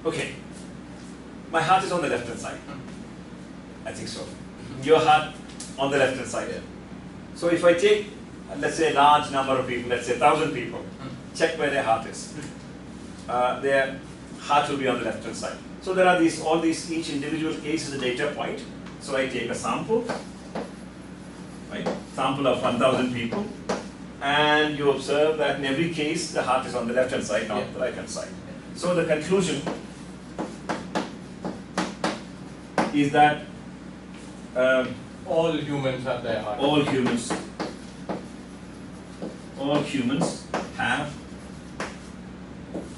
Okay, my heart is on the left hand side. I think so. Your heart on the left hand side. So if I take, let's say, a large number of people, let's say 1,000 people, check where their heart is. Their heart will be on the left hand side. So there are each individual case is a data point. So I take a sample, right? Sample of 1,000 people, and you observe that in every case the heart is on the left hand side, not the right hand side. So the conclusion is that all humans have their heart. All humans have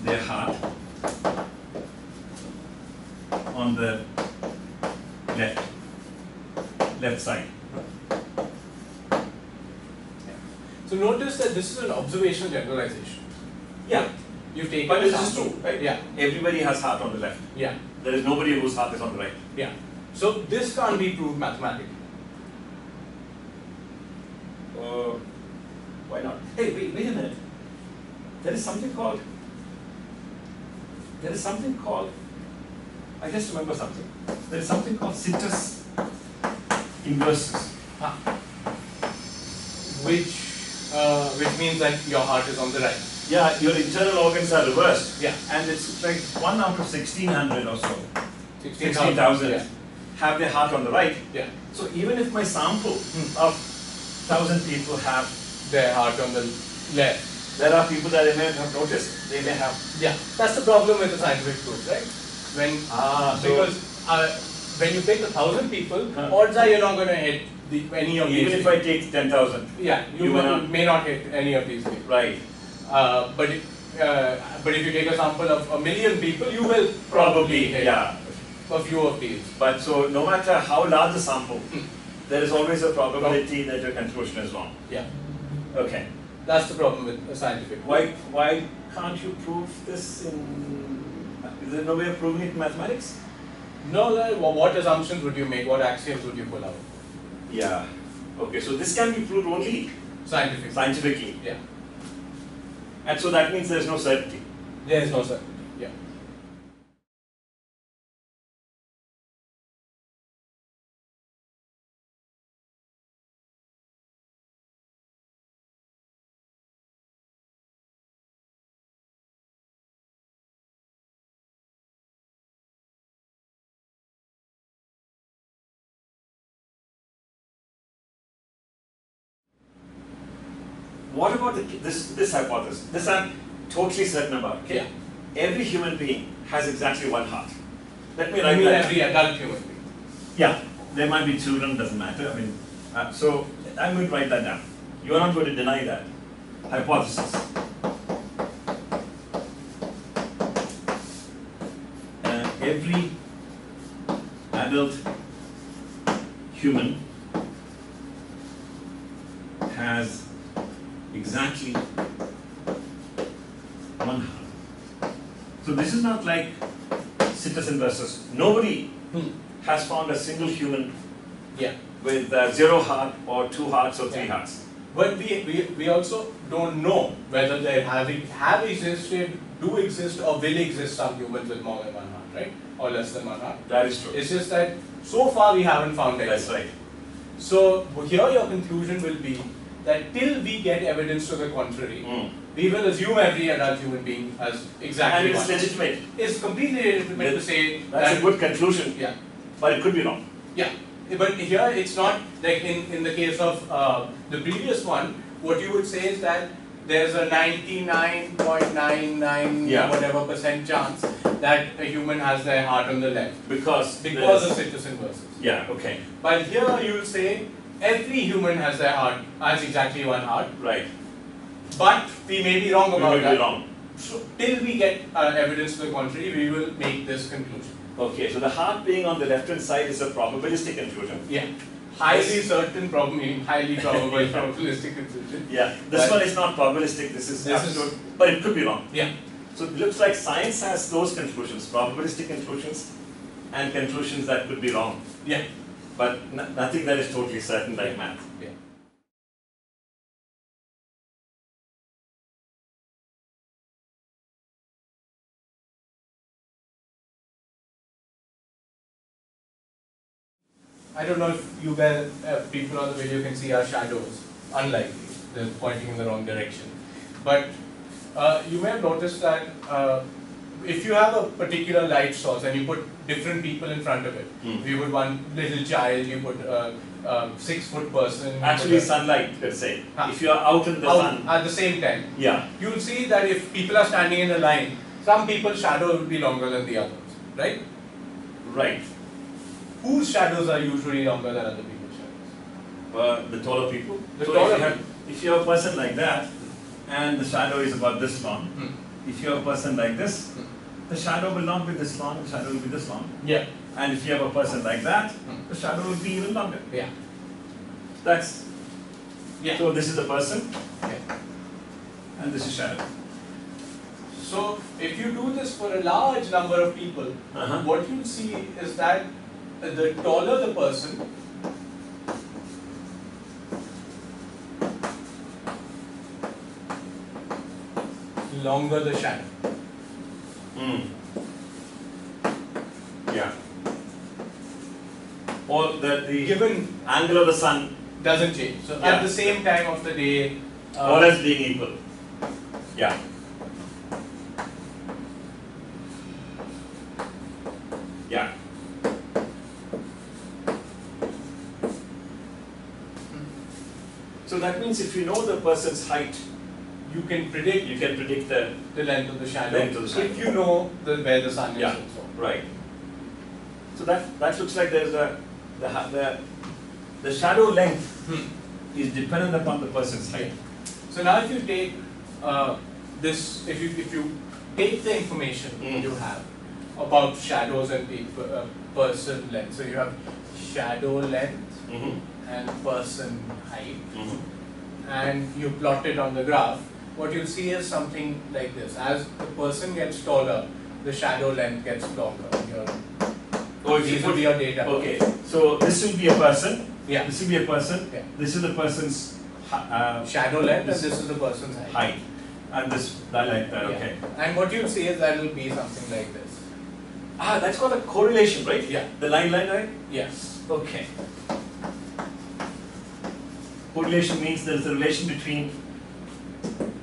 their heart on the left side. So notice that this is an observational generalization. Yeah. You've taken But a this is sample. true, right? Yeah. Everybody has heart on the left. Yeah. There is nobody whose heart is on the right. Yeah. So this can't be proved mathematically. Why not? Hey, wait a minute. There is something called, I just remember something. There is something called situs inversus. Which means that your heart is on the right. Yeah, your internal organs are reversed. Yeah. And it's like 1 out of 1,600 or so. 16,000. Yeah. Have their heart on the right. Yeah. So even if my sample of 1,000 people have their heart on the left, there are people that they may have noticed. They may have. Yeah. That's the problem with the scientific proof, right? Because when you take 1,000 people, odds are you're not going to hit any of these. Even if I take 10,000. Yeah, you may not hit any of these things. Right. But if you take a sample of 1,000,000 people, you will probably hit a few of these. But so no matter how large the sample, there is always a probability that your conclusion is wrong. Yeah. Okay. That's the problem with a scientific. Why can't you prove this in? Is there no way of proving it in mathematics? No. What assumptions would you make? What axioms would you pull out? Yeah. Okay. So this can be proved only scientifically. Yeah. And so that means there is no certainty. There is no certainty. Yeah. What about this hypothesis? This I'm totally certain about. Okay. Yeah. Every human being has exactly one heart. Let me write You mean that. every adult human being? Yeah. There might be children. Doesn't matter. I mean, so I'm going to write that down. You are not going to deny that hypothesis. Every adult human has exactly one heart. So this is not like situs inversus. Nobody has found a single human with 0 heart or 2 hearts or 3 hearts. But we also don't know whether there have existed, do exist, or will exist some humans with more than 1 heart, right? Or less than 1 heart. That is true. It's just that so far we haven't found any. That's right. So here your conclusion will be that till we get evidence to the contrary, we will assume every adult human being has exactly and it's one. legitimate. It's completely legitimate to say that's a good conclusion. Yeah. But it could be wrong. Yeah. But here it's not like in the case of the previous one, what you would say is that there's a 99.99 whatever percent chance that a human has their heart on the left. Because of situs inversus. Yeah, okay. But here you will say every human has exactly 1 heart. Right. But we may be wrong about that. We may be wrong. So till we get evidence to the contrary, we will make this conclusion. Okay, so the heart being on the left-hand side is a probabilistic conclusion. Yeah. Highly certain problem, meaning highly probable probabilistic conclusion. Yeah. This one is not probabilistic, this is absolute, but it could be wrong. Yeah. So it looks like science has those conclusions, probabilistic conclusions and conclusions that could be wrong. Yeah. But nothing that is totally certain like math. Yeah. I don't know if you guys, people on the video can see our shadows. Unlikely, they're pointing in the wrong direction. But you may have noticed that if you have a particular light source and you put different people in front of it, you put one little child, you put a 6-foot person. Actually, sunlight, let's say. If you are out in the sun. At the same time. Yeah. You will see that if people are standing in a line, some people's shadow will be longer than the others, right? Right. Whose shadows are usually longer than other people's shadows? The taller people. The So taller if you have a person like that, and the shadow is about this long, if you have a person like this, the shadow will not be this long, the shadow will be this long. Yeah. And if you have a person like that, the shadow will be even longer. Yeah. That's, Yeah. so this is the person, Okay. and this is shadow. So if you do this for a large number of people, what you'll see is that the taller the person, longer the shadow. Yeah. Or the Given angle of the sun, doesn't change. So Yeah. at the same time of the day, all else being equal. Yeah. Yeah. So that means if you know the person's height, you can predict you can predict the length of the shadow. Length of the shadow. If you know where the sun is. Yeah. And so on. right. So that looks like there's the shadow length is dependent upon the person's height. So now if you take this, if you take the information you have about shadows and person length, so you have shadow length and person height, and you plot it on the graph, what you'll see is something like this. As the person gets taller, the shadow length gets longer. These will be your data. Okay, so this will be a person. Yeah. This will be a person. Yeah. This is the person's Shadow length, and this is the person's height. and this like that. Yeah. Okay. And what you'll see is that will be something like this. That's called a correlation, right? Yeah. The line, right? Yes. Okay. Correlation means there is a relation between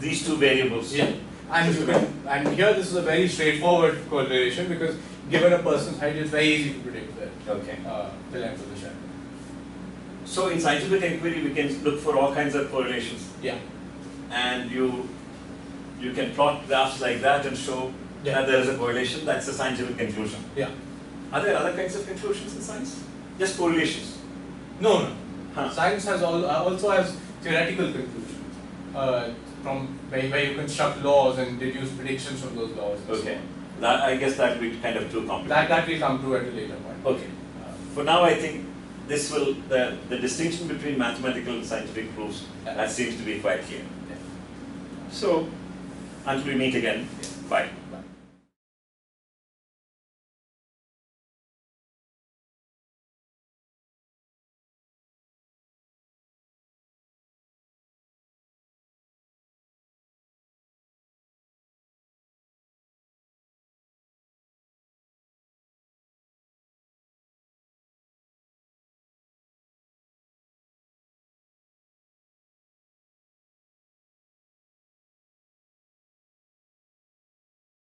these two variables. Yeah. And you can, and here this is a very straightforward correlation because given a person's height, it's very easy to predict Okay. the length of the shadow. So in scientific inquiry, we can look for all kinds of correlations, Yeah. and you can plot graphs like that and show that there is a correlation. That's a scientific conclusion. Yeah. Are there other kinds of conclusions in science? Just correlations. No. Huh. Science has also has theoretical conclusions from where you construct laws and deduce predictions from those laws. and so Okay. on. I guess that would be kind of too complicated. That will come to at a later point. Okay. For now, I think this will the distinction between mathematical and scientific proofs that seems to be quite clear. Yeah. So until we meet again, bye.